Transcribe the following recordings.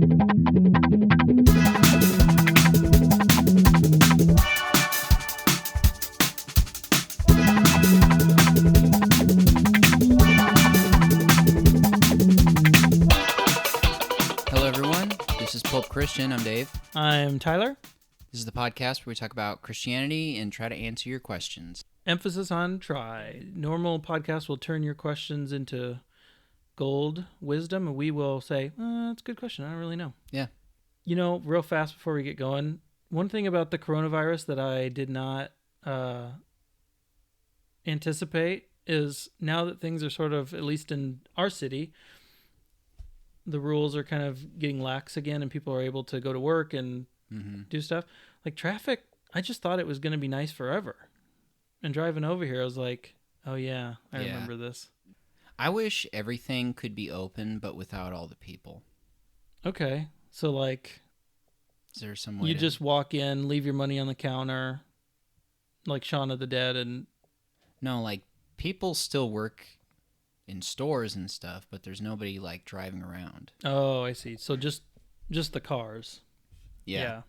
Hello, everyone. This is Pulp Christian. I'm Dave. I'm Tyler. This is the podcast where we talk about Christianity and try to answer your questions. Emphasis on try. Normal podcast will turn your questions into gold wisdom, and we will say, that's a good question. I don't really know. Yeah. You know, real fast before we get going, one thing about the coronavirus that I did not anticipate is now that things are sort of, at least in our city, the rules are kind of getting lax again and people are able to go to work and do stuff. Like traffic, I just thought it was going to be nice forever. And driving over here, I was like, oh yeah, I remember this. I wish everything could be open, but without all the people. Okay. So like, is there some way you just walk in, leave your money on the counter, like Shaun of the Dead, and... No, like people still work in stores and stuff, but there's nobody like driving around. Oh, I see. So just the cars. Yeah.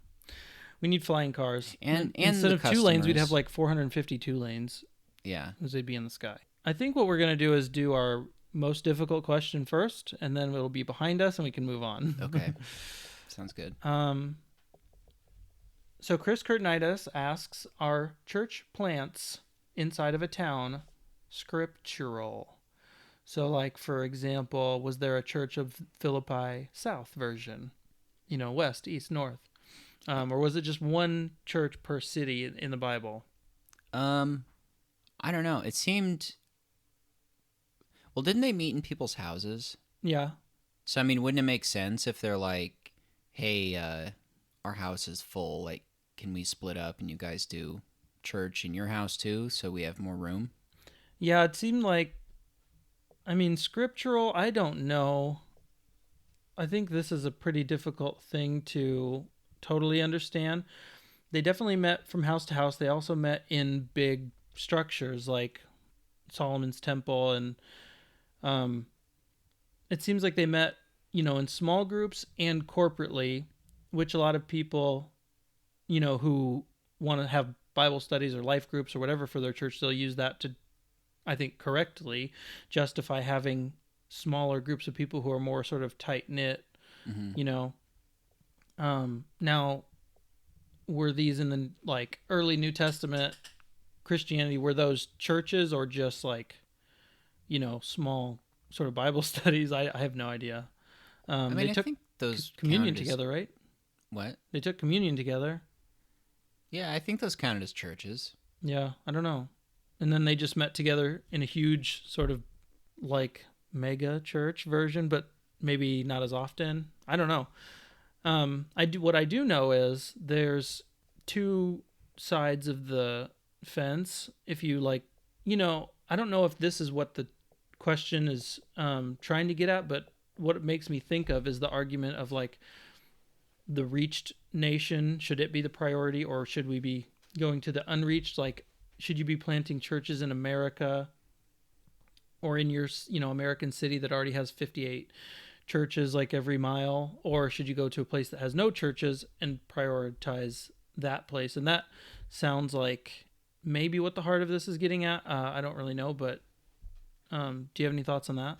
We need flying cars. And instead the of 2 lanes, we'd customers. have like 452 lanes. Yeah. Because they'd be in the sky. I think what we're going to do is do our most difficult question first, and then it'll be behind us and we can move on. Okay. Sounds good. So Chris Kurtnitis asks, are church plants inside of a town scriptural? So, like, for example, was there a Church of Philippi South version? You know, west, east, north. Or was it just one church per city in the Bible? I don't know. It seemed... Well, didn't they meet in people's houses? Yeah. So, I mean, wouldn't it make sense if they're like, hey, our house is full. Like, can we split up and you guys do church in your house too so we have more room? Yeah, it seemed like... I mean, scriptural, I don't know. I think this is a pretty difficult thing to totally understand. They definitely met from house to house. They also met in big structures like Solomon's Temple. And it seems like they met, you know, in small groups and corporately, which a lot of people, you know, who want to have Bible studies or life groups or whatever for their church, they'll use that to, I think, correctly justify having smaller groups of people who are more sort of tight-knit, you know. Now, were these in the, like, early New Testament Christianity, were those churches or just, like, you know, small sort of Bible studies? I have no idea. I mean, they took I think those communion counted as... together, right? What? They took communion together. Yeah, I think those counted as churches. Yeah, I don't know. And then they just met together in a huge sort of like mega church version, but maybe not as often. I don't know. What I do know is there's two sides of the fence. If you like, you know, I don't know if this is what the question is trying to get at, but what it makes me think of is the argument of like the reached nation. Should it be the priority, or should we be going to the unreached? Like, should you be planting churches in America or in your, you know, American city that already has 58 churches like every mile? Or should you go to a place that has no churches and prioritize that place? And that sounds like maybe what the heart of this is getting at. I don't really know, but do you have any thoughts on that?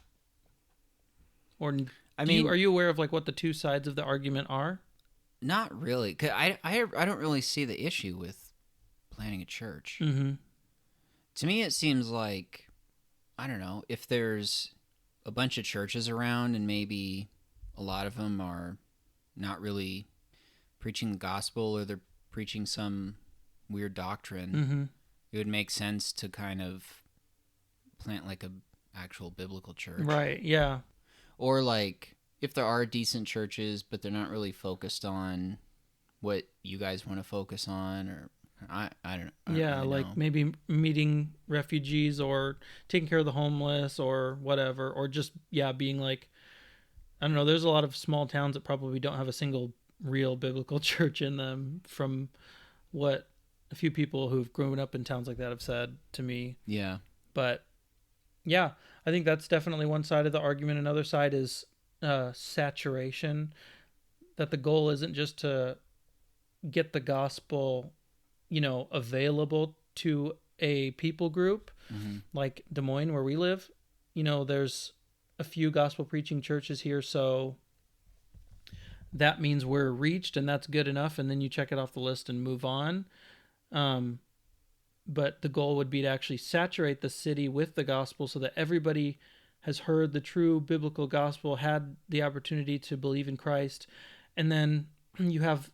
Or are you aware of like what the two sides of the argument are? Not really. 'Cause I don't really see the issue with planning a church. To me, it seems like, I don't know, if there's a bunch of churches around and maybe a lot of them are not really preaching the gospel or they're preaching some weird doctrine, it would make sense to kind of plant like a actual biblical church. Right, yeah. Or like, if there are decent churches, but they're not really focused on what you guys want to focus on, or I don't know. Yeah, really like know. maybe meeting refugees or taking care of the homeless or whatever, or just, yeah, being like, I don't know, there's a lot of small towns that probably don't have a single real biblical church in them, from what a few people who've grown up in towns like that have said to me. Yeah. But yeah, I think that's definitely one side of the argument. Another side is saturation. that the goal isn't just to get the gospel, available to a people group like Des Moines, where we live. There's a few gospel preaching churches here, so that means we're reached, and that's good enough, and then you check it off the list and move on. But the goal would be to actually saturate the city with the gospel so that everybody has heard the true biblical gospel, had the opportunity to believe in Christ, and then you have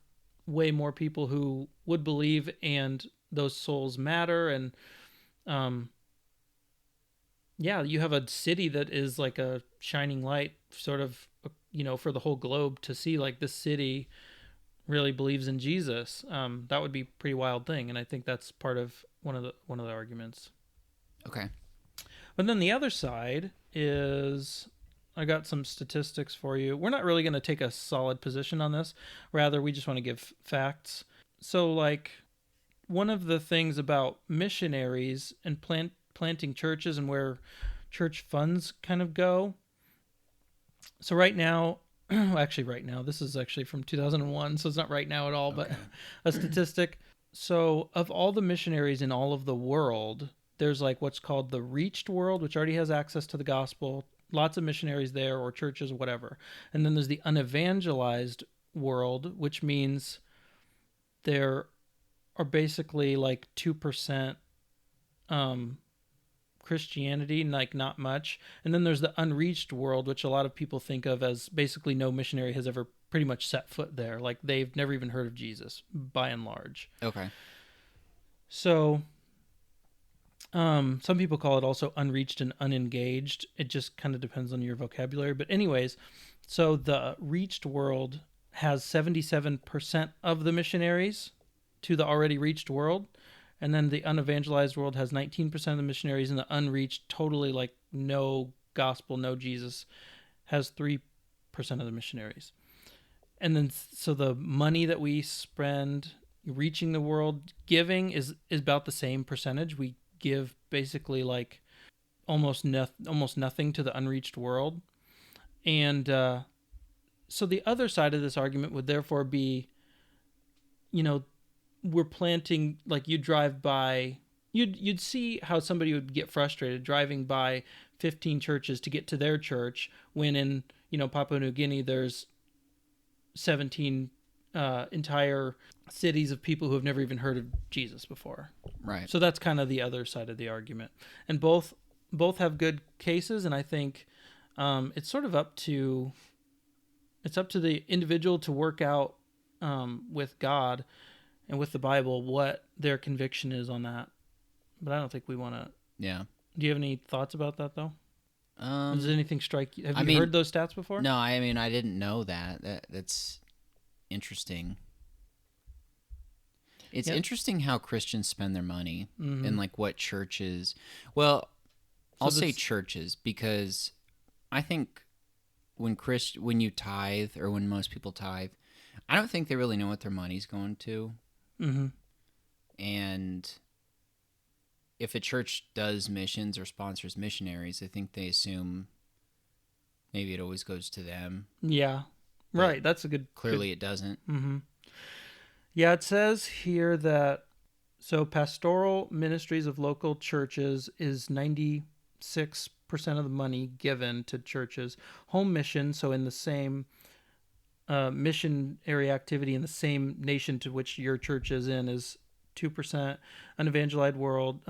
way more people who would believe, and those souls matter. And you have a city that is like a shining light, sort of, for the whole globe to see, like, this city really believes in Jesus. That would be a pretty wild thing, and I think that's part of one of the arguments. Okay. But then the other side is, I got some statistics for you. We're not really going to take a solid position on this. Rather, we just want to give facts. So, like, one of the things about missionaries and planting churches and where church funds kind of go. So right now, this is actually from 2001, so it's not right now at all, but a statistic. So of all the missionaries in all of the world, there's like what's called the reached world, which already has access to the gospel, lots of missionaries there, or churches, whatever. And then there's the unevangelized world, which means there are basically like 2% Christianity, like not much. And then there's the unreached world, which a lot of people think of as basically no missionary has ever pretty much set foot there. Like, they've never even heard of Jesus, by and large. Okay. So some people call it also unreached and unengaged. It just kind of depends on your vocabulary. But anyways, so the reached world has 77% of the missionaries to the already reached world. And then the unevangelized world has 19% of the missionaries, and the unreached, totally like no gospel, no Jesus, has 3% of the missionaries. And then so the money that we spend reaching the world, giving is about the same percentage. We give basically like almost nothing to the unreached world. And so the other side of this argument would therefore be, we're planting, like, you drive by, you'd see how somebody would get frustrated driving by 15 churches to get to their church when in, Papua New Guinea there's 17 entire cities of people who have never even heard of Jesus before. Right. So that's kind of the other side of the argument. And both have good cases, and I think it's sort of up to the individual to work out with God and with the Bible what their conviction is on that. But I don't think we want to. Yeah. Do you have any thoughts about that, though? Does anything strike you? Have you heard those stats before? No, I mean, I didn't know that. That's interesting. It's interesting how Christians spend their money and like what churches. Well, I'll say churches, because I think when you tithe, or when most people tithe, I don't think they really know what their money's going to. Mm-hmm. And if a church does missions or sponsors missionaries, I think they assume maybe it always goes to them. Yeah. Right. That's a good... Clearly it doesn't. Mm-hmm. Yeah, it says here that, so pastoral ministries of local churches is 96% of the money given to churches. Home mission, so in the same missionary activity in the same nation to which your church is in, is 2%. Unevangelized world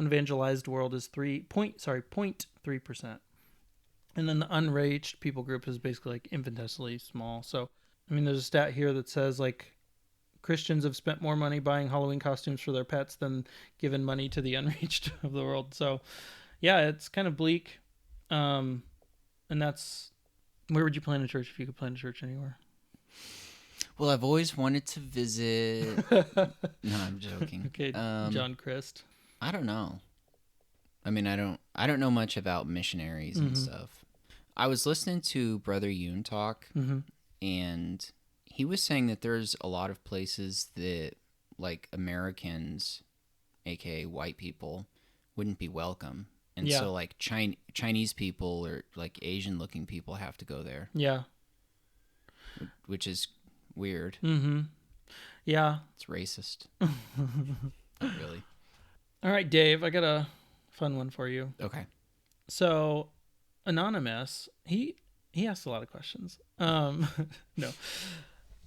is 0.3%. And then the unreached people group is basically like infinitesimally small. So, I mean, there's a stat here that says like Christians have spent more money buying Halloween costumes for their pets than given money to the unreached of the world. So, yeah, it's kind of bleak. And that's, where would you plant a church if you could plant a church anywhere? Well, I've always wanted to visit. No, I'm joking. Okay, John Christ. I don't know. I mean, I don't know much about missionaries and stuff. I was listening to Brother Yoon talk, and he was saying that there's a lot of places that, like, Americans, aka white people, wouldn't be welcome. And so, like, Chinese people or, like, Asian-looking people have to go there. Yeah. Which is weird. Mm-hmm. Yeah. It's racist. Not really. All right, Dave, I got a fun one for you. Okay. So, Anonymous, he asks a lot of questions. No.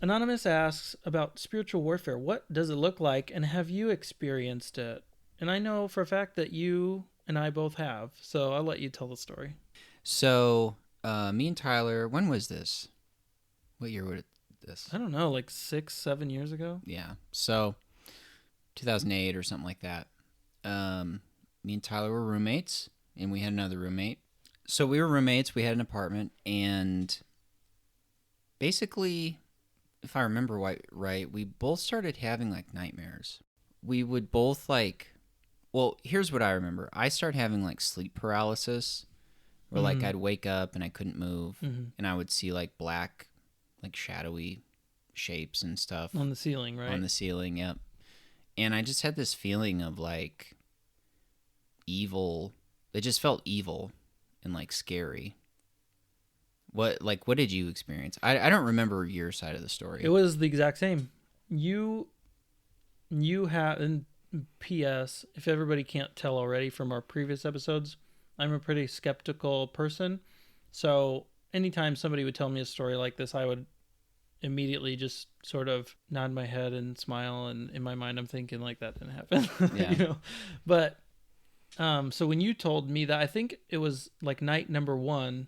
Anonymous asks about spiritual warfare. What does it look like, and have you experienced it? And I know for a fact that you and I both have, so I'll let you tell the story. So, me and Tyler, when was this? What year was this? I don't know, like 6-7 years ago? Yeah. So, 2008 or something like that. Me and Tyler were roommates, and we had another roommate. So, we were roommates. We had an apartment, and basically, if I remember right, we both started having, like, nightmares. We would both, like... Well, here's what I remember. I started having, like, sleep paralysis, where, like, I'd wake up and I couldn't move, and I would see, like, black, like, shadowy shapes and stuff. On the ceiling, right? On the ceiling, yep. And I just had this feeling of, like, evil. It just felt evil and, like, scary. What did you experience? I don't remember your side of the story. It was the exact same. You have, and P.S., if everybody can't tell already from our previous episodes, I'm a pretty skeptical person. So anytime somebody would tell me a story like this, I would immediately just sort of nod my head and smile. And in my mind, I'm thinking like that didn't happen. Yeah. You know? But so when you told me that, I think it was like night number 1.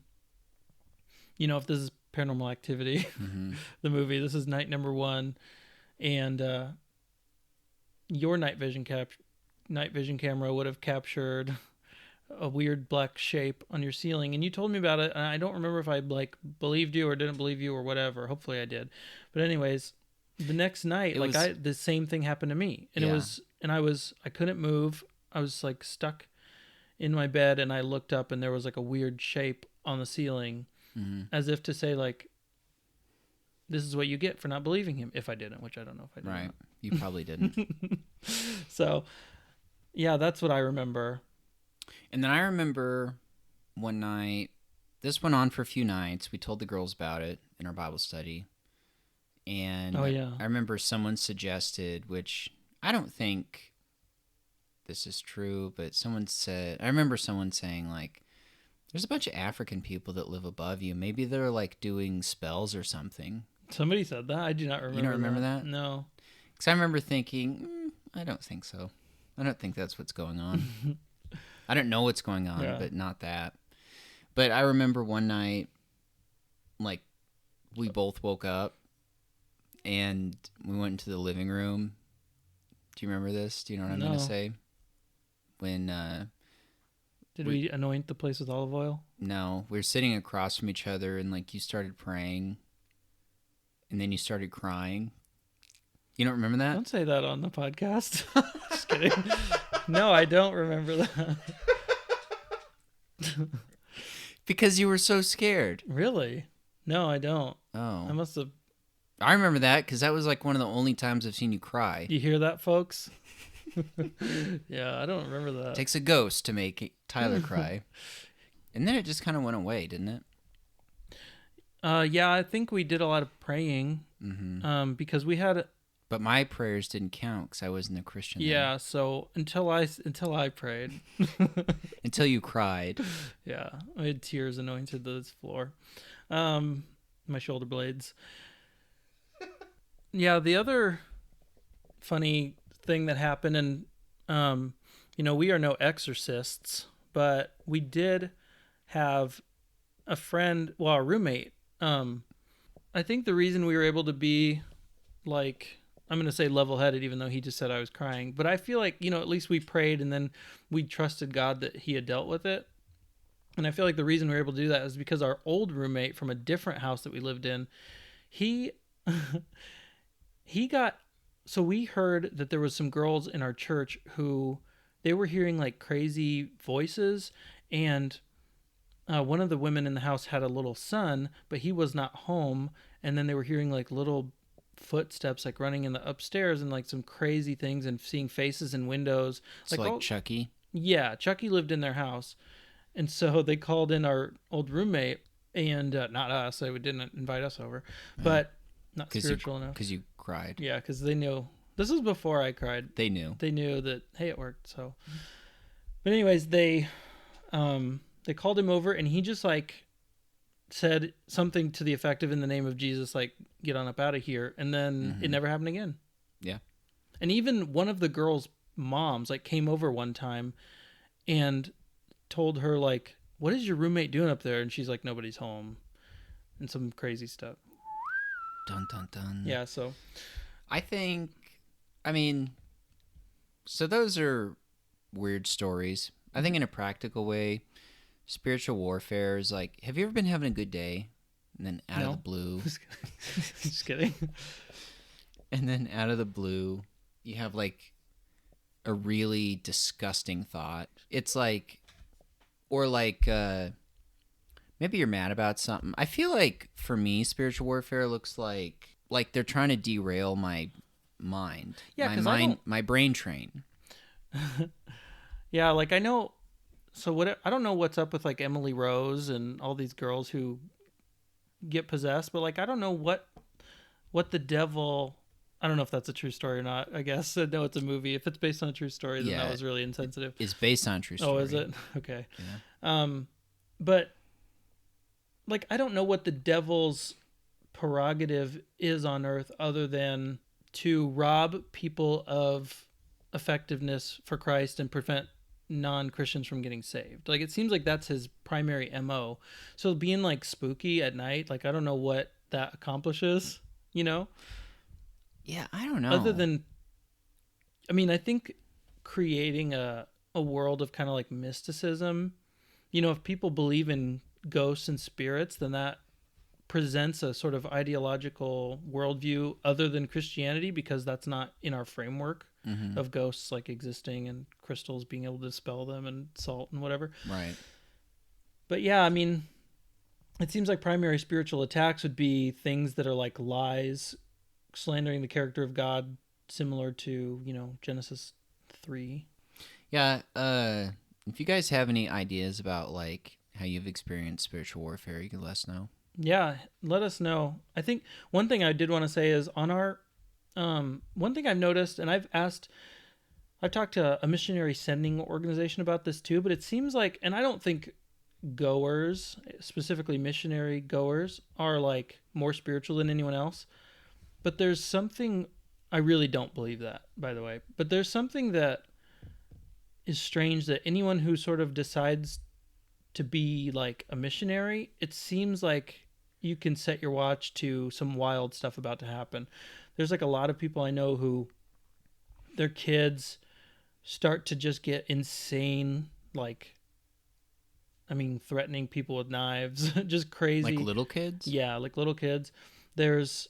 You know, if this is Paranormal Activity, the movie, this is night number 1, and your night vision camera would have captured a weird black shape on your ceiling, and you told me about it, and I don't remember if I like believed you or didn't believe you or whatever. Hopefully I did. But anyways, the next night, the same thing happened to me, and I couldn't move. I was like stuck in my bed, and I looked up, and there was like a weird shape on the ceiling. As if to say, like, this is what you get for not believing him. If I didn't, which I don't know if I did. Right. You probably didn't. So, yeah, that's what I remember. And then I remember one night, this went on for a few nights. We told the girls about it in our Bible study. And I remember someone suggested, which I don't think this is true, but I remember someone saying, like, there's a bunch of African people that live above you. Maybe they're, like, doing spells or something. Somebody said that? I do not remember. You don't remember that? No. Because I remember thinking, I don't think so. I don't think that's what's going on. I don't know what's going on, but not that. But I remember one night, like, we both woke up, and we went into the living room. Do you remember this? Do you know what I'm going to say? When... Did we anoint the place with olive oil? No, we were sitting across from each other, and like you started praying, and then you started crying. You don't remember that? Don't say that on the podcast. Just kidding. No, I don't remember that. Because you were so scared. Really? No, I don't. Oh. I must have. I remember that because that was like one of the only times I've seen you cry. You hear that, folks? Yeah, I don't remember that. It takes a ghost to make Tyler cry. And then it just kind of went away, didn't it? Yeah, I think we did a lot of praying because we had... But my prayers didn't count because I wasn't a Christian. Yeah, then. So until I prayed. Until you cried. Yeah, I had tears anointed this floor. My shoulder blades. Yeah, the other funny thing that happened, and we are no exorcists, but we did have a friend, a roommate. I think the reason we were able to be, like, I'm going to say level-headed, even though he just said I was crying, but I feel like, at least we prayed and then we trusted God that he had dealt with it. And I feel like the reason we were able to do that is because our old roommate from a different house that we lived in, he so we heard that there was some girls in our church who they were hearing like crazy voices, and one of the women in the house had a little son, but he was not home, and then they were hearing like little footsteps like running in the upstairs and like some crazy things and seeing faces in windows. So like Chucky? Yeah, Chucky lived in their house. And so they called in our old roommate, and not us, they didn't invite us over, but not spiritual enough. Because you cried. Yeah, because they knew. This was before I cried. They knew. They knew that, hey, it worked. So, but anyways, they called him over, and he just like said something to the effect of, in the name of Jesus, like, get on up out of here. And then it never happened again. Yeah. And even one of the girls' moms like came over one time and told her, like, what is your roommate doing up there? And she's like, nobody's home, and some crazy stuff. Dun, dun, dun. Yeah. So so those are weird stories. I think in a practical way, spiritual warfare is like, have you ever been having a good day? And then out of the blue. Just kidding. And then out of the blue, you have like a really disgusting thought. It's like, or like, maybe you're mad about something. I feel like for me, spiritual warfare looks like they're trying to derail my mind. Yeah, my brain train. Yeah, like I know. So I don't know what's up with like Emily Rose and all these girls who get possessed, but like I don't know what the devil. I don't know if that's a true story or not. I guess I know it's a movie. If it's based on a true story, then that was really insensitive. It's based on a true story. Oh, is it? Okay. Yeah. But like I don't know what the devil's prerogative is on earth other than to rob people of effectiveness for Christ and prevent non-Christians from getting saved. Like it seems like that's his primary MO. So being like spooky at night, like I don't know what that accomplishes, you know? Yeah, I don't know. Other than, I mean, I think creating a world of kind of like mysticism, you know, if people believe in ghosts and spirits, then that presents a sort of ideological worldview other than Christianity, because that's not in our framework of ghosts like existing and crystals being able to dispel them and salt and whatever. Right. But yeah, I mean, it seems like primary spiritual attacks would be things that are like lies, slandering the character of God, similar to, you know, Genesis 3. Yeah. If you guys have any ideas about like how you've experienced spiritual warfare, you can let us know. Yeah, let us know. I think one thing I did want to say is on our, one thing I've noticed, and I've talked to a missionary sending organization about this too, but it seems like, and I don't think goers, specifically missionary goers, are like more spiritual than anyone else, but there's something, I really don't believe that, by the way, but there's something that is strange that anyone who sort of decides to be like a missionary, it seems like you can set your watch to some wild stuff about to happen. There's like a lot of people I know who their kids start to just get insane, like, I mean, threatening people with knives, just crazy. Like little kids? Yeah, like little kids. There's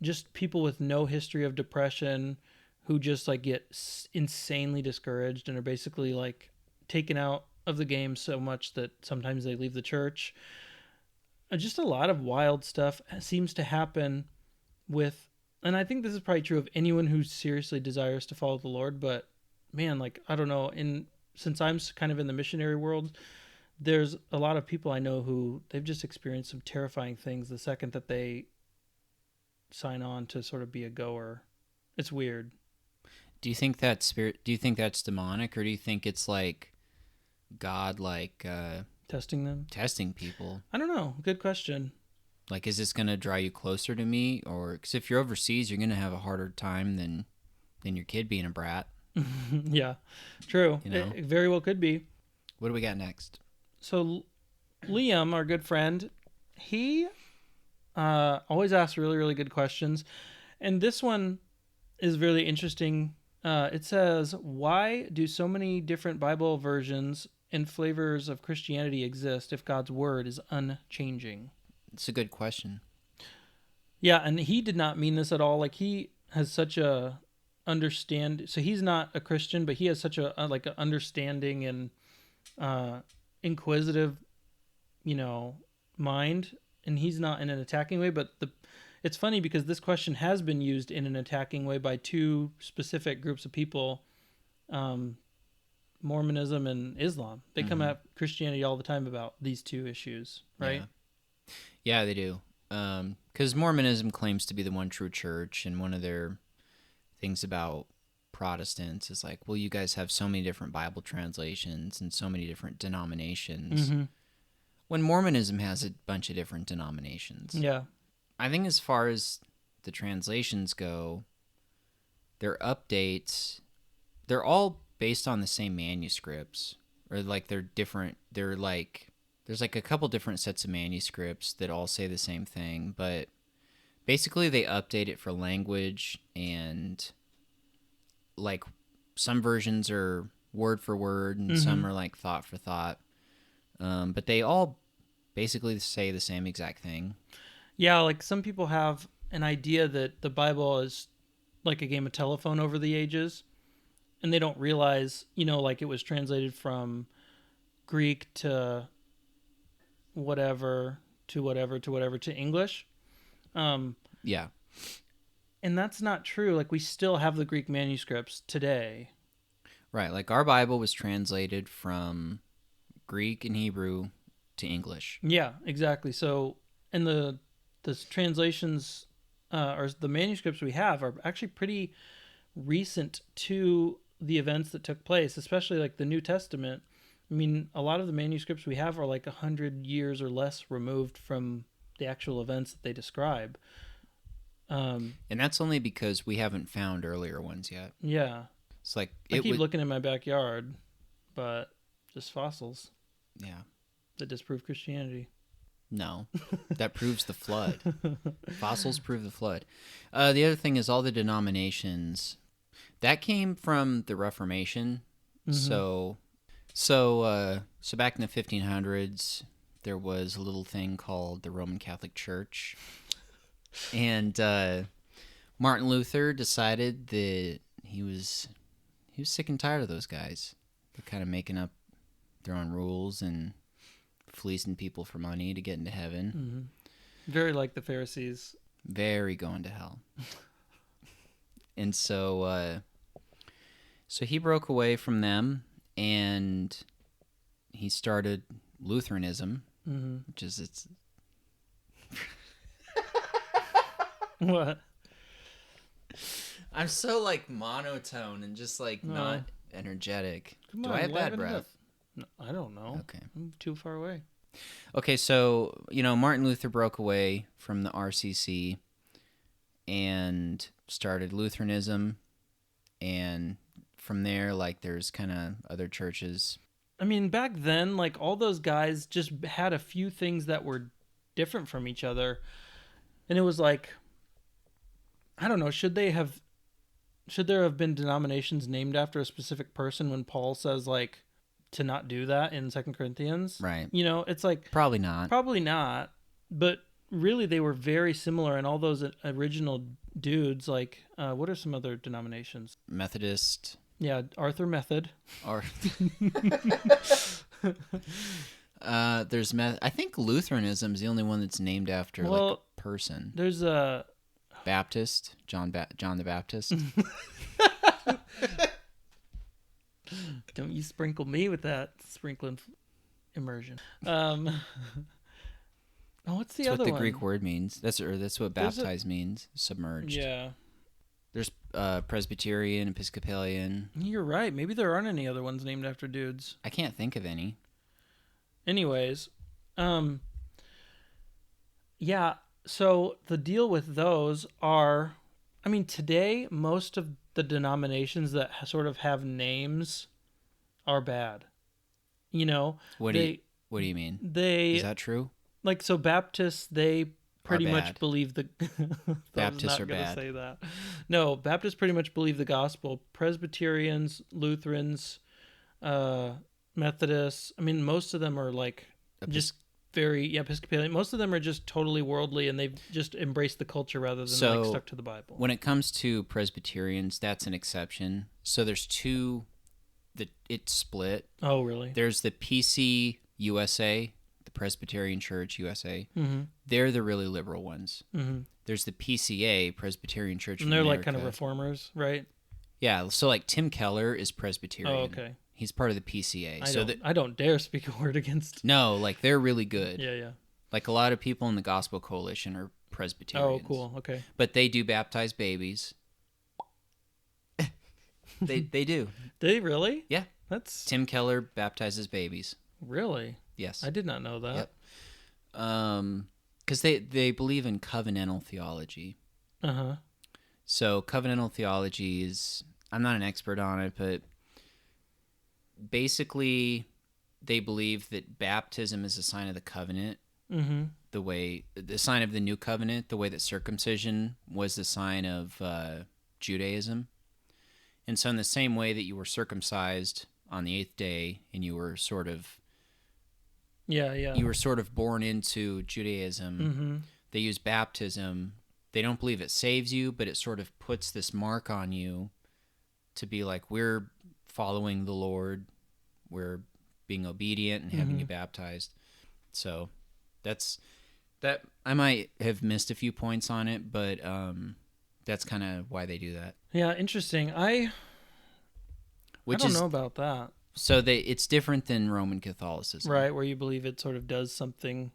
just people with no history of depression who just like get insanely discouraged and are basically like taken out of the game so much that sometimes they leave the church. Just a lot of wild stuff seems to happen with, and I think this is probably true of anyone who seriously desires to follow the Lord, but man, like, I don't know, since I'm kind of in the missionary world, there's a lot of people I know who they've just experienced some terrifying things the second that they sign on to sort of be a goer. It's weird. Do you think that's demonic, or do you think it's like God, like testing people? I don't know. Good question. Like, is this going to draw you closer to me? Or because if you're overseas, you're going to have a harder time than your kid being a brat. Yeah, true. You know? It very well could be. What do we got next? So Liam, our good friend, he always asks really, really good questions. And this one is really interesting. It says, why do so many different Bible versions and flavors of Christianity exist if God's word is unchanging? It's a good question. Yeah, and he did not mean this at all. Like, he has such a so he's not a Christian, but he has such a like an understanding and inquisitive, you know, mind, and he's not in an attacking way, but it's funny because this question has been used in an attacking way by two specific groups of people, Mormonism and Islam. They come at Christianity all the time about these two issues, right? Yeah, they do. Because Mormonism claims to be the one true church, and one of their things about Protestants is like, well, you guys have so many different Bible translations and so many different denominations. Mm-hmm. When Mormonism has a bunch of different denominations. Yeah. I think as far as the translations go, their updates, they're all based on the same manuscripts. Or like they're different. They're like, there's like a couple different sets of manuscripts that all say the same thing, but basically they update it for language, and like some versions are word for word and some are like thought for thought. But they all basically say the same exact thing. Yeah, like some people have an idea that the Bible is like a game of telephone over the ages, and they don't realize, like it was translated from Greek to whatever to whatever to whatever to English. Yeah. And that's not true. Like we still have the Greek manuscripts today. Right. Like our Bible was translated from Greek and Hebrew to English. Yeah, exactly. So, and the translations or the manuscripts we have are actually pretty recent to the events that took place, especially like the New Testament. I mean, a lot of the manuscripts we have are like 100 years or less removed from the actual events that they describe. And that's only because we haven't found earlier ones yet. Yeah. It's like I keep looking in my backyard, but just fossils. Yeah. That disprove Christianity. No, that proves the flood. Fossils prove the flood. The other thing is all the denominations that came from the Reformation. So back in the 1500s, there was a little thing called the Roman Catholic Church, and Martin Luther decided that he was sick and tired of those guys. They're kind of making up their own rules and fleecing people for money to get into heaven. Very like the Pharisees. Very going to hell. And so he broke away from them, and he started Lutheranism, which is its... What? I'm so like monotone and just like not energetic. Do I have bad breath? No, I don't know. Okay. I'm too far away. Okay, so, Martin Luther broke away from the RCC and started Lutheranism, and from there, like, there's kind of other churches. I mean, back then, like, all those guys just had a few things that were different from each other, and it was like, I don't know, should there have been denominations named after a specific person when Paul says, like, to not do that in 2 Corinthians? Right. It's like... Probably not. But really, they were very similar, and all those original dudes, like, what are some other denominations? Methodist. Yeah, Arthur Method. There's I think Lutheranism is the only one that's named after like a person. There's a... Baptist, John the Baptist. Don't you sprinkle me with that sprinkling immersion. What's the That's other what the one? Greek word means. That's what baptize means. Submerged. Yeah. There's Presbyterian, Episcopalian. You're right. Maybe there aren't any other ones named after dudes. I can't think of any. Anyways, yeah. So the deal with those are, I mean, today most of the denominations that sort of have names are bad. What do you mean? Is that true? Like, so Baptists, they pretty much believe the... Baptists are bad. Say that. No, Baptists pretty much believe the gospel. Presbyterians, Lutherans, Methodists, I mean, most of them are like just very Episcopalian. Most of them are just totally worldly, and they've just embraced the culture rather than like stuck to the Bible. When it comes to Presbyterians, that's an exception. So there's two that it's split. Oh, really? There's the PC USA, the Presbyterian Church USA. Mm-hmm. They're the really liberal ones. Mm-hmm. There's the PCA, Presbyterian Church of America. And they're America. like kind of reformers, right? Yeah, so like Tim Keller is Presbyterian. Oh, okay. He's part of the PCA. I don't dare speak a word against. No, like they're really good. Yeah. Like a lot of people in the Gospel Coalition are Presbyterians. Oh, cool. Okay. But they do baptize babies. They do. They really? Yeah. That's Tim Keller baptizes babies. really. Yes. I did not know that. Yep. Because they believe in covenantal theology. Uh-huh. So covenantal theology is, I'm not an expert on it, but basically they believe that baptism is a sign of the covenant, the sign of the new covenant, the way that circumcision was the sign of Judaism. And so in the same way that you were circumcised on the 8th day and you were sort of you were sort of born into Judaism, they use baptism. They don't believe it saves you, but it sort of puts this mark on you to be like, we're following the Lord, we're being obedient and having you baptized. So that's that. I might have missed a few points on it, but that's kind of why they do that. Yeah, interesting. I don't know about that. So it's different than Roman Catholicism, right? Where you believe it sort of does something.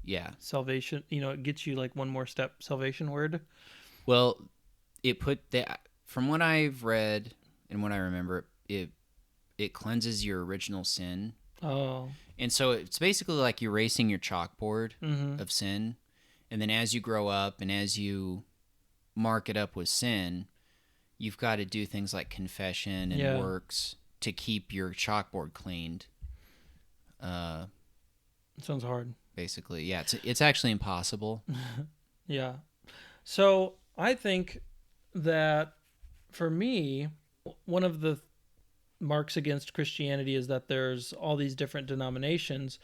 Yeah, salvation. It gets you like one more step. Salvation word. Well, from what I've read and what I remember, it cleanses your original sin. Oh. And so it's basically like you're erasing your chalkboard of sin, and then as you grow up and as you mark it up with sin, you've got to do things like confession and works to keep your chalkboard cleaned. Sounds hard. Basically, yeah, it's actually impossible. Yeah. So I think that for me, one of the marks against Christianity is that there's all these different denominations,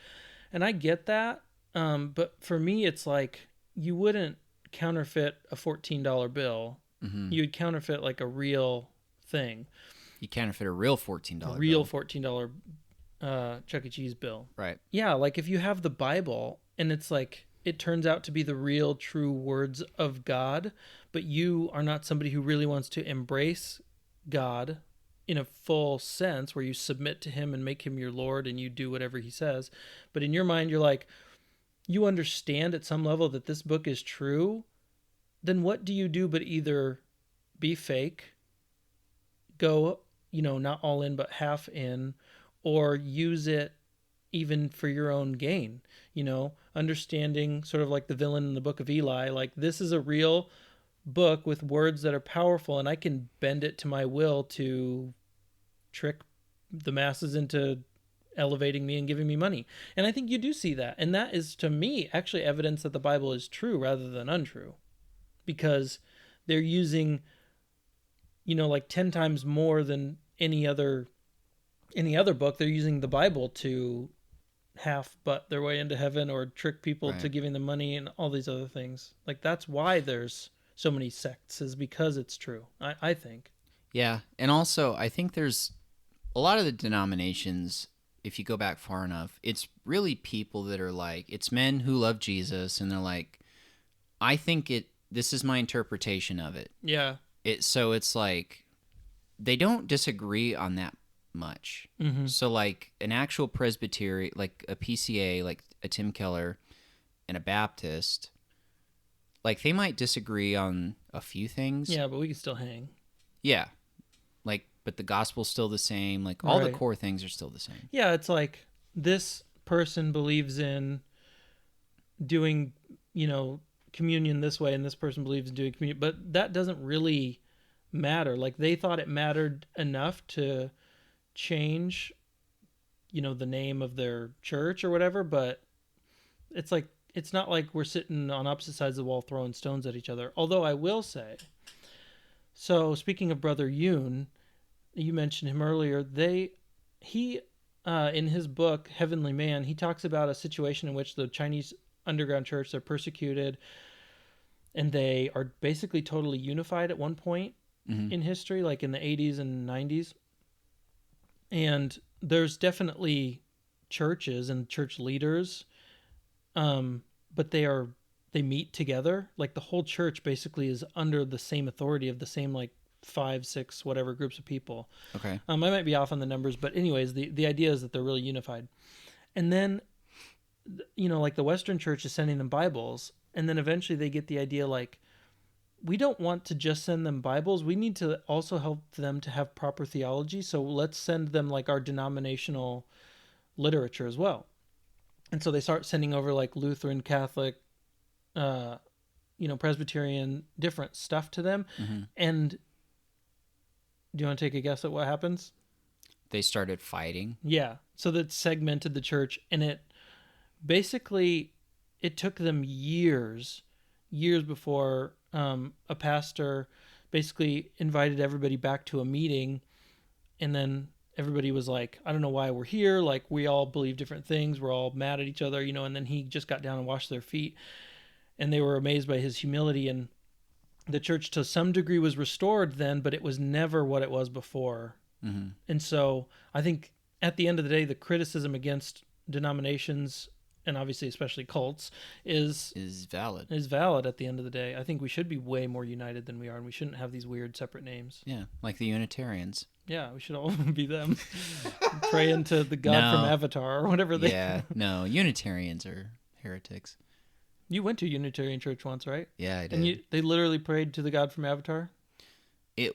and I get that. But for me, it's like you wouldn't counterfeit a $14 bill. You would counterfeit like a real thing. You counterfeit a real $14 bill. A real $14 Chuck E. Cheese bill. Right. Yeah, like if you have the Bible and it's like it turns out to be the real true words of God, but you are not somebody who really wants to embrace God in a full sense where you submit to him and make him your Lord and you do whatever he says. But in your mind you're like, you understand at some level that this book is true, then what do you do but either be fake, go, not all in but half in, or use it even for your own gain, understanding sort of like the villain in the book of Eli, like this is a real book with words that are powerful and I can bend it to my will to trick the masses into elevating me and giving me money. And I think you do see that. And that is, to me, actually evidence that the Bible is true rather than untrue, because they're using, like 10 times more than any other book. They're using the Bible to half butt their way into heaven or trick people to giving them money and all these other things. Like that's why there's so many sects, is because it's true, I think. Yeah. And also I think there's a lot of the denominations, if you go back far enough, it's really people that are like, it's men who love Jesus and they're like, I think this is my interpretation of it. Yeah. So it's like they don't disagree on that much. So like an actual Presbyterian, like a PCA, like a Tim Keller and a Baptist, like they might disagree on a few things. Yeah, but we can still hang. Yeah. Like, but the gospel's still the same. Like all the core things are still the same. Yeah, it's like this person believes in doing, communion this way and this person believes in doing communion, but that doesn't really matter. Like they thought it mattered enough to change, the name of their church or whatever, but it's like, it's not like we're sitting on opposite sides of the wall throwing stones at each other. Although I will say, so speaking of Brother Yoon, you mentioned him earlier, he in his book, Heavenly Man, he talks about a situation in which the Chinese underground church, they're persecuted and they are basically totally unified at one point in history, like in the 80s and 90s. And there's definitely churches and church leaders, but they meet together. Like the whole church basically is under the same authority of the same like 5, 6, whatever groups of people. Okay. I might be off on the numbers, but anyways, the idea is that they're really unified. And then like the Western church is sending them Bibles, and then eventually they get the idea like, we don't want to just send them Bibles. We need to also help them to have proper theology. So let's send them like our denominational literature as well. And so they start sending over like Lutheran, Catholic, Presbyterian, different stuff to them. Mm-hmm. And do you want to take a guess at what happens? They started fighting. Yeah. So that segmented the church, and it took them years before a pastor basically invited everybody back to a meeting, and then everybody was like, I don't know why we're here. Like, we all believe different things. We're all mad at each other, and then he just got down and washed their feet, and they were amazed by his humility. And the church to some degree was restored then, but it was never what it was before. Mm-hmm. And so I think at the end of the day, the criticism against denominations, and obviously especially cults, is valid. Is valid at the end of the day. I think we should be way more united than we are, and we shouldn't have these weird separate names. Yeah, like the Unitarians. Yeah, we should all be them. Praying to the God from Avatar or whatever they... Yeah, no, Unitarians are heretics. You went to a Unitarian church once, right? Yeah, I did. And they literally prayed to the God from Avatar? It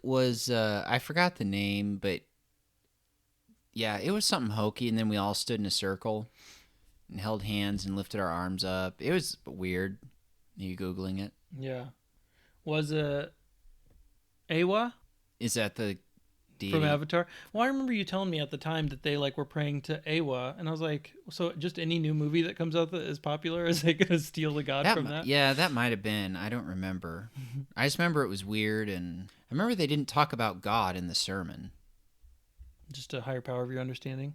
was, I forgot the name, but yeah, it was something hokey, and then we all stood in a circle and held hands and lifted our arms up. It was weird. Are you Googling it? Yeah. Was it Awa? Is that the deity? From Avatar? Well, I remember you telling me at the time that they were praying to Awa, and I was like, so just any new movie that comes out that is popular, is they going to steal the god from that? Yeah, that might have been. I don't remember. I just remember it was weird, and I remember they didn't talk about God in the sermon. Just a higher power of your understanding?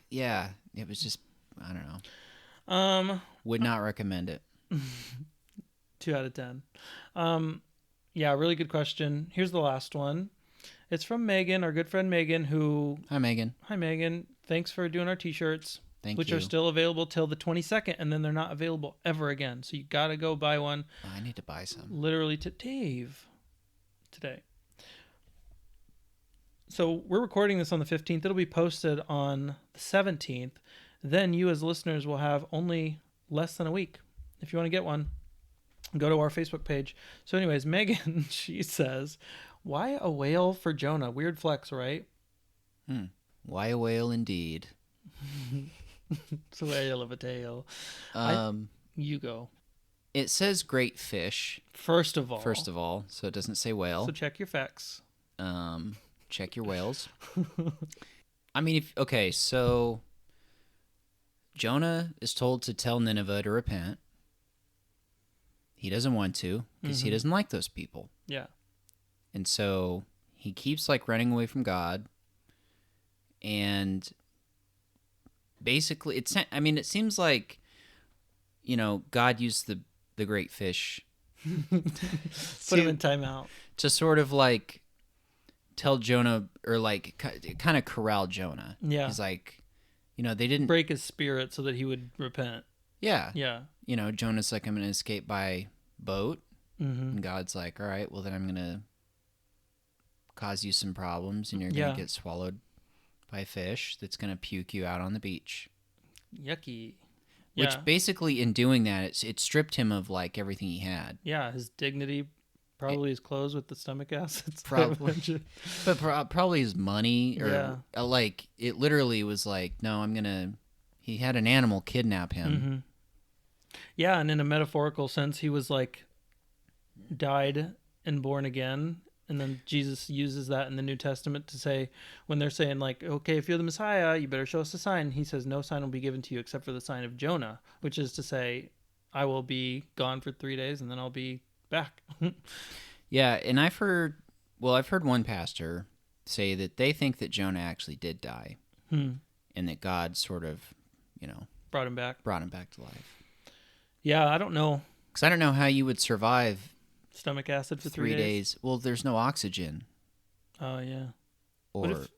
Yeah, it was just, I don't know. Would not recommend it. 2 out of 10. Yeah, really good question. Here's the last one. It's from Megan, our good friend Megan, who... Hi, Megan. Hi, Megan. Thanks for doing our t-shirts. Which are still available till the 22nd, and then they're not available ever again. So you got to go buy one. Oh, I need to buy some. Literally to Dave today. So we're recording this on the 15th. It'll be posted on the 17th. Then you as listeners will have only less than a week. If you want to get one, go to our Facebook page. So anyways, Megan, she says, why a whale for Jonah? Weird flex, right? Why a whale indeed. It's a whale of a tale. You go. It says great fish. First of all. So it doesn't say whale. So check your facts. Check your whales. I mean, so Jonah is told to tell Nineveh to repent. He doesn't want to because he doesn't like those people. Yeah. And so he keeps running away from God. And basically, it seems like, God used the great fish. Put him in timeout. To sort of tell Jonah, or kind of corral Jonah. Yeah. He's they didn't break his spirit so that he would repent. Yeah. Yeah. Jonah's I'm going to escape by boat. Mm-hmm. And God's all right, well, then I'm going to cause you some problems, and you're going to get swallowed by a fish that's going to puke you out on the beach. Yucky. Which basically, in doing that, it stripped him of everything he had. Yeah, his dignity, probably his clothes with the stomach acids. Probably. But probably his money. Or, it literally was no, he had an animal kidnap him. Mm-hmm. Yeah, and in a metaphorical sense, he was died and born again. And then Jesus uses that in the New Testament to say, when they're saying okay, if you're the Messiah, you better show us a sign. He says, no sign will be given to you except for the sign of Jonah, which is to say, I will be gone for 3 days and then I'll be back. Yeah. And I've heard one pastor say that they think that Jonah actually did die and that God sort of, brought him back to life. Yeah. I don't know. Cause I don't know how you would survive stomach acid for 3 days. Well, there's no oxygen. Oh, yeah. Or what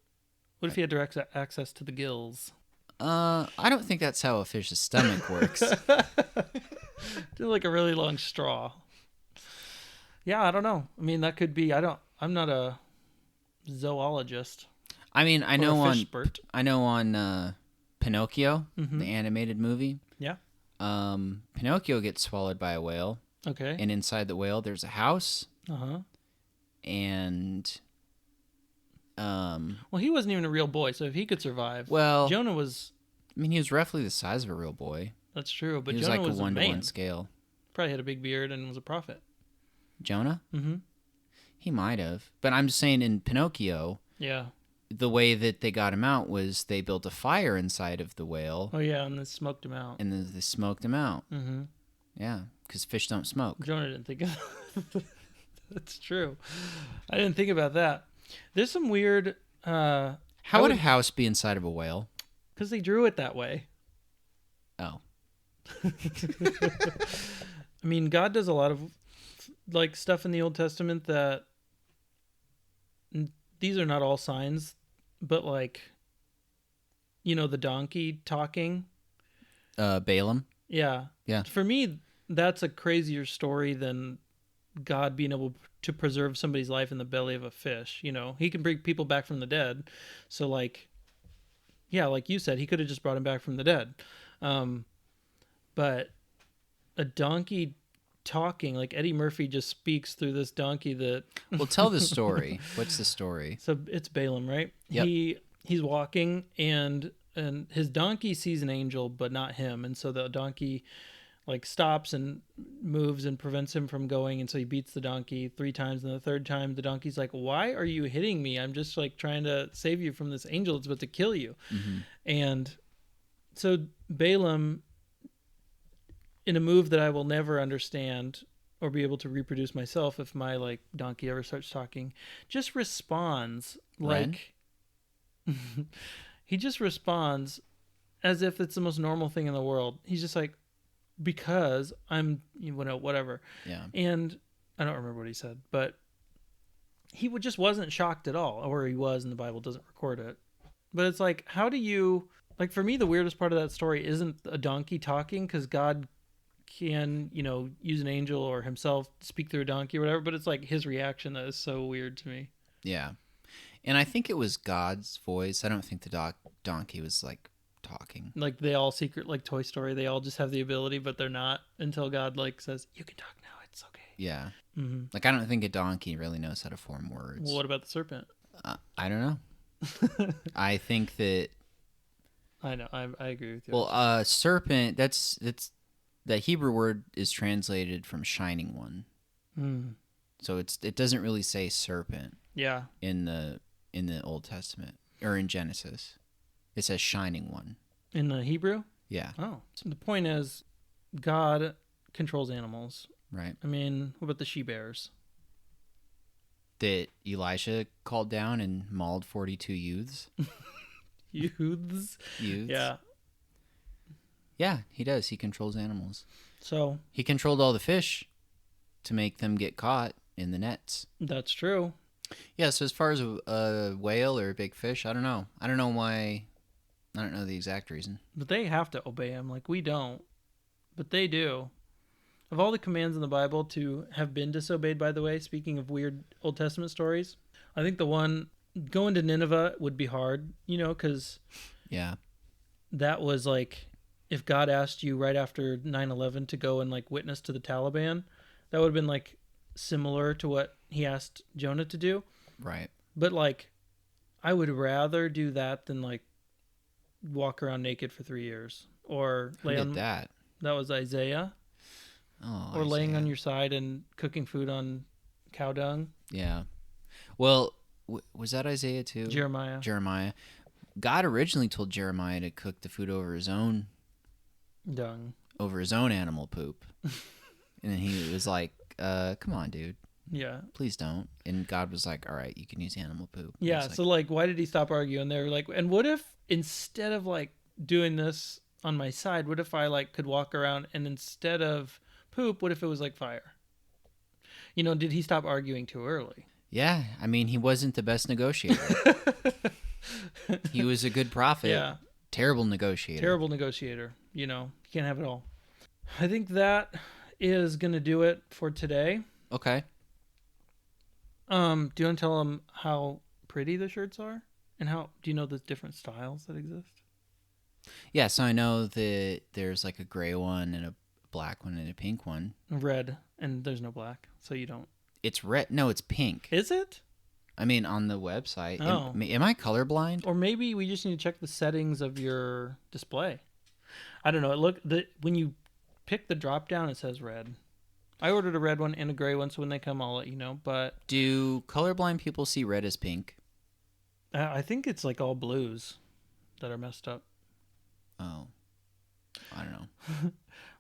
if he had direct access to the gills? I don't think that's how a fish's stomach works. Do a really long straw. Yeah, I don't know. I mean, that could be. I'm not a zoologist. I mean, I know on Pinocchio, the animated movie. Yeah. Pinocchio gets swallowed by a whale. Okay. And inside the whale, there's a house. Uh-huh. And... well, he wasn't even a real boy, so if he could survive... Well... Jonah was... I mean, he was roughly the size of a real boy. That's true, but he was Jonah like was a 1-to-1 man. scale. Probably had a big beard and was a prophet. Jonah? Mm-hmm. He might have. But I'm just saying in Pinocchio... Yeah. The way that they got him out was they built a fire inside of the whale. Oh, yeah, and they smoked him out. And then they smoked him out. Mm-hmm. Yeah, because fish don't smoke. Jonah didn't think of that. That's true. I didn't think about that. There's some weird... How would a house be inside of a whale? Because they drew it that way. Oh. I mean, God does a lot of like stuff in the Old Testament that... These are not all signs, but like, you know, the donkey talking. Balaam? Yeah. Yeah. For me, that's a crazier story than God being able to preserve somebody's life in the belly of a fish. You know, he can bring people back from the dead. So like, yeah, like you said, he could have just brought him back from the dead. But a donkey talking, like Eddie Murphy just speaks through this donkey that... Well, tell the story. What's the story? So it's Balaam, right? Yep. He's walking and his donkey sees an angel, but not him. And so the donkey like stops and moves and prevents him from going. And so he beats the donkey 3 times. And the 3rd time, the donkey's like, why are you hitting me? I'm just like trying to save you from this angel that's about to kill you. Mm-hmm. And so Balaam, in a move that I will never understand or be able to reproduce myself if my like donkey ever starts talking, just responds like he just responds as if it's the most normal thing in the world. He's just like, because I'm, you know, whatever. Yeah. And I don't remember what he said, but he just wasn't shocked at all, or he was, and the Bible doesn't record it. But it's like, how do you, like, for me, the weirdest part of that story isn't a donkey talking, because God can, you know, use an angel or himself speak through a donkey or whatever, but it's like his reaction that is so weird to me. Yeah. And I think it was God's voice. I don't think the donkey was like talking. Like they all secret, like Toy Story, they all just have the ability, but they're not until God like says, you can talk now, it's okay. Yeah. Mm-hmm. Like I don't think a donkey really knows how to form words. Well, what about the serpent? I don't know. I think that... I know, I agree with you. Well, serpent, that's the Hebrew word is translated from shining one. Mm. So it doesn't really say serpent. Yeah. In the Old Testament or in Genesis. It says shining one. In the Hebrew? Yeah. Oh. So the point is God controls animals. Right. I mean, what about the she-bears? That Elisha called down and mauled 42 youths. Youths? Yeah. Yeah, he does. He controls animals. So he controlled all the fish to make them get caught in the nets. That's true. Yeah, so as far as a whale or a big fish, I don't know. I don't know why. I don't know the exact reason. But they have to obey him. Like, we don't. But they do. Of all the commands in the Bible to have been disobeyed, by the way, speaking of weird Old Testament stories, I think the one going to Nineveh would be hard, you know, because yeah, that was like, if God asked you right after 9/11 to go and like witness to the Taliban, that would have been like similar to what he asked Jonah to do. Right. But like, I would rather do that than like walk around naked for 3 years or lay on that. That was Isaiah. Oh, or Isaiah. Laying on your side and cooking food on cow dung. Yeah. Well, was that Isaiah too? Jeremiah. God originally told Jeremiah to cook the food over his own dung, over his own animal poop. And then he was like, come on, dude. Yeah. Please don't. And God was like, all right, you can use animal poop. Yeah. So like, why did he stop arguing? They were like, and what if instead of like doing this on my side, what if I like could walk around and instead of poop, what if it was like fire? You know, did he stop arguing too early? Yeah. I mean, he wasn't the best negotiator. He was a good prophet. Yeah. Terrible negotiator. You know, you can't have it all. I think that is going to do it for today. Okay. Do you want to tell them how pretty the shirts are? And how, do you know the different styles that exist? Yeah, so I know that there's like a gray one and a black one and a pink one. Red, and there's no black, so you don't. It's red. No, it's pink. Is it? I mean, on the website. Oh. Am I colorblind? Or maybe we just need to check the settings of your display. I don't know. When you pick the drop down, it says red. I ordered a red one and a gray one, so when they come, I'll let you know. But do colorblind people see red as pink? I think it's like all blues that are messed up. Oh, I don't know.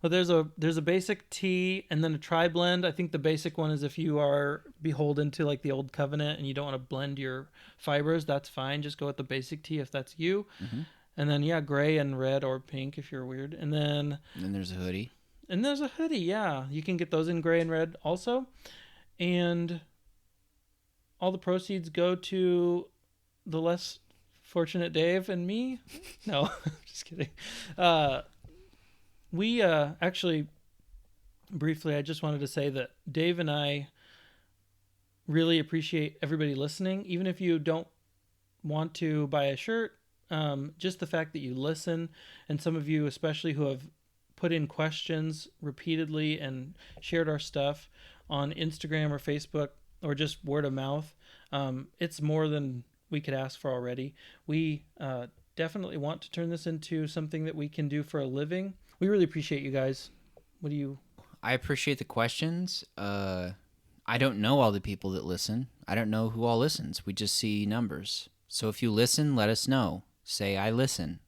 Well, there's a basic T and then a tri-blend. I think the basic one is if you are beholden to like the old covenant and you don't want to blend your fibers, that's fine. Just go with the basic T if that's you. Mm-hmm. And then gray and red or pink if you're weird. And then there's a hoodie. And there's a hoodie, yeah. You can get those in gray and red also. And all the proceeds go to the less fortunate Dave and me. No, just kidding. We actually, briefly, I just wanted to say that Dave and I really appreciate everybody listening. Even if you don't want to buy a shirt, just the fact that you listen, and some of you especially who have put in questions repeatedly and shared our stuff on Instagram or Facebook or just word of mouth, it's more than we could ask for already. We definitely want to turn this into something that we can do for a living. We really appreciate you guys. What do you... I appreciate the questions. I don't know all the people that listen. I don't know who all listens. We just see numbers. So if you listen, let us know. Say, I listen.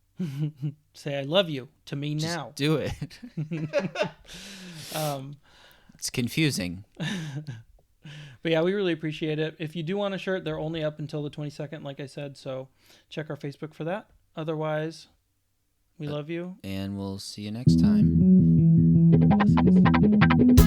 Say, I love you to me just now. Do it. It's confusing. But yeah, we really appreciate it. If you do want a shirt, they're only up until the 22nd, like I said. So check our Facebook for that. Otherwise, we love you. And we'll see you next time. Blessings.